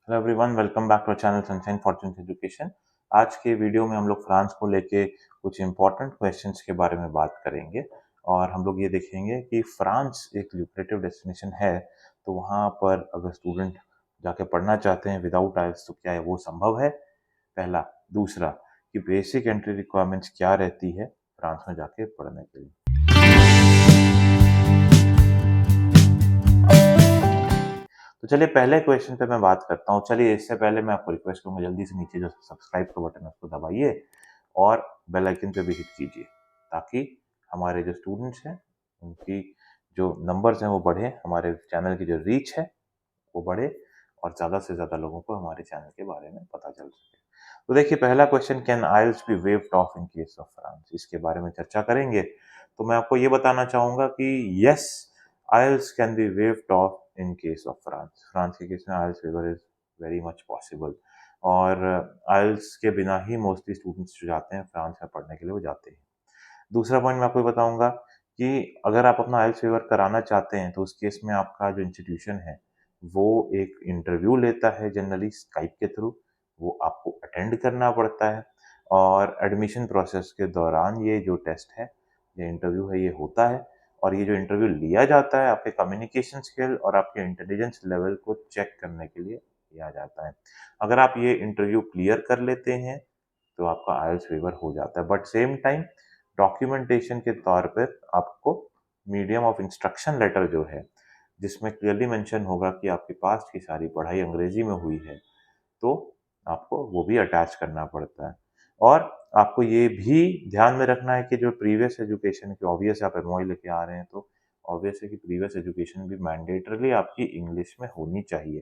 Hello everyone, welcome back to channel sunshine fortunes education. आज के video में हम लोग फ्रांस को लेके कुछ इंपॉर्टेंट क्वेश्चंस के बारे में बात करेंगे और हम लोग ये देखेंगे कि फ्रांस एक ल्यूक्रेटिव डेस्टिनेशन है, तो वहाँ पर अगर स्टूडेंट जाके पढ़ना चाहते हैं विदाउट आइल्स तो क्या है वो संभव है? पहला। दूसरा, कि बेसिक एंट्री रिक्वायरमेंट्स क्या रहती है फ्रांस में जाके पढ़ने के लिए। तो चलिए पहले क्वेश्चन पे मैं बात करता हूँ। चलिए इससे पहले मैं आपको रिक्वेस्ट करूंगा, जल्दी से नीचे जो सब्सक्राइब का बटन है उसको दबाइए और बेल आइकन पे भी हिट कीजिए, ताकि हमारे जो स्टूडेंट्स हैं उनकी जो नंबर्स हैं वो बढ़े, हमारे चैनल की जो रीच है वो बढ़े और ज़्यादा से ज़्यादा लोगों को हमारे चैनल के बारे में पता चल सके। तो देखिए पहला question, can isles be waived off in case of France, इसके बारे में चर्चा करेंगे। तो मैं आपको ये बताना चाहूँगा कि yes, IELTS can be waived off in case of France. France के केस में IELTS waiver is very much possible और आइल्स के बिना ही मोस्टली स्टूडेंट्स जो जाते हैं फ्रांस में पढ़ने के लिए वो जाते हैं। दूसरा पॉइंट मैं आपको ये बताऊँगा कि अगर आप अपना आइल्स वेवर कराना चाहते हैं तो उस केस में आपका जो इंस्टीट्यूशन है वो एक इंटरव्यू लेता है जनरली स्काइप के थ्रू, वो आपको अटेंड करना पड़ता है और एडमिशन प्रोसेस के दौरान ये जो टेस्ट है, ये इंटरव्यू है, ये होता है और ये जो इंटरव्यू लिया जाता है आपके कम्युनिकेशन स्किल और आपके इंटेलिजेंस लेवल को चेक करने के लिए लिया जाता है। अगर आप ये इंटरव्यू क्लियर कर लेते हैं तो आपका आइल्स वेवर हो जाता है, बट सेम टाइम डॉक्यूमेंटेशन के तौर पर आपको मीडियम ऑफ इंस्ट्रक्शन लेटर जो है, जिसमें क्लियरली मेंशन होगा कि आपकी पास्ट की सारी पढ़ाई अंग्रेजी में हुई है, तो आपको वो भी अटैच करना पड़ता है। और आपको ये भी ध्यान में रखना है कि जो प्रीवियस एजुकेशन की, ऑब्वियस आप एमओई लेके आ रहे हैं तो ऑब्वियस है कि प्रीवियस एजुकेशन भी मैंडेटरली आपकी इंग्लिश में होनी चाहिए,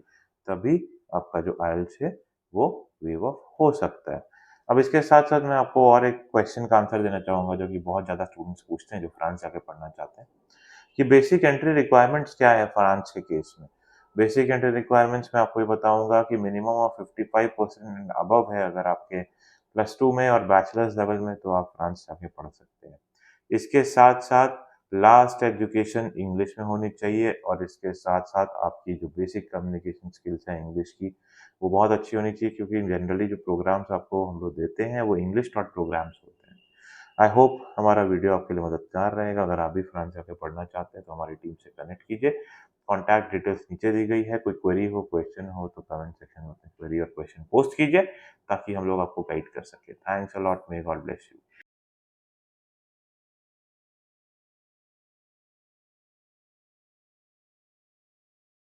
तभी आपका जो आइल्स है वो वेव ऑफ हो सकता है। अब इसके साथ-साथ मैं आपको और एक क्वेश्चन का आंसर देना चाहूँगा जो कि बहुत ज़्यादा स्टूडेंट्स पूछते हैं जो फ्रांस जाके पढ़ना चाहते हैं, कि बेसिक एंट्री रिक्वायरमेंट्स क्या है फ्रांस के केस में। बेसिक एंट्री रिक्वायरमेंट्स में आपको ये बताऊँगा कि मिनिमम ऑफ 55% एंड अबव है अगर आपके प्लस 2 में और बैचलर्स लेवल में, तो आप फ्रांस जाके पढ़ सकते हैं। इसके साथ-साथ लास्ट एजुकेशन इंग्लिश में होनी चाहिए और इसके साथ-साथ आपकी जो बेसिक कम्युनिकेशन स्किल्स हैं इंग्लिश की, वो बहुत अच्छी होनी चाहिए, क्योंकि जनरली जो प्रोग्राम्स आपको हम लोग देते हैं वो इंग्लिश टॉट प्रोग्राम्स होते हैं। आई होप हमारा वीडियो आपके लिए मददगार रहेगा। अगर आप भी फ्रांस जाके पढ़ना चाहते हैं तो हमारी टीम से कनेक्ट कीजिए। कॉन्टैक्ट डिटेल्स नीचे दी गई है। कोई क्वेरी हो, क्वेश्चन हो तो कमेंट सेक्शन में अपनी क्वेरी और क्वेश्चन पोस्ट कीजिए, ताकि हम लोग आपको गाइड कर सकें। Thanks a lot, may God bless you.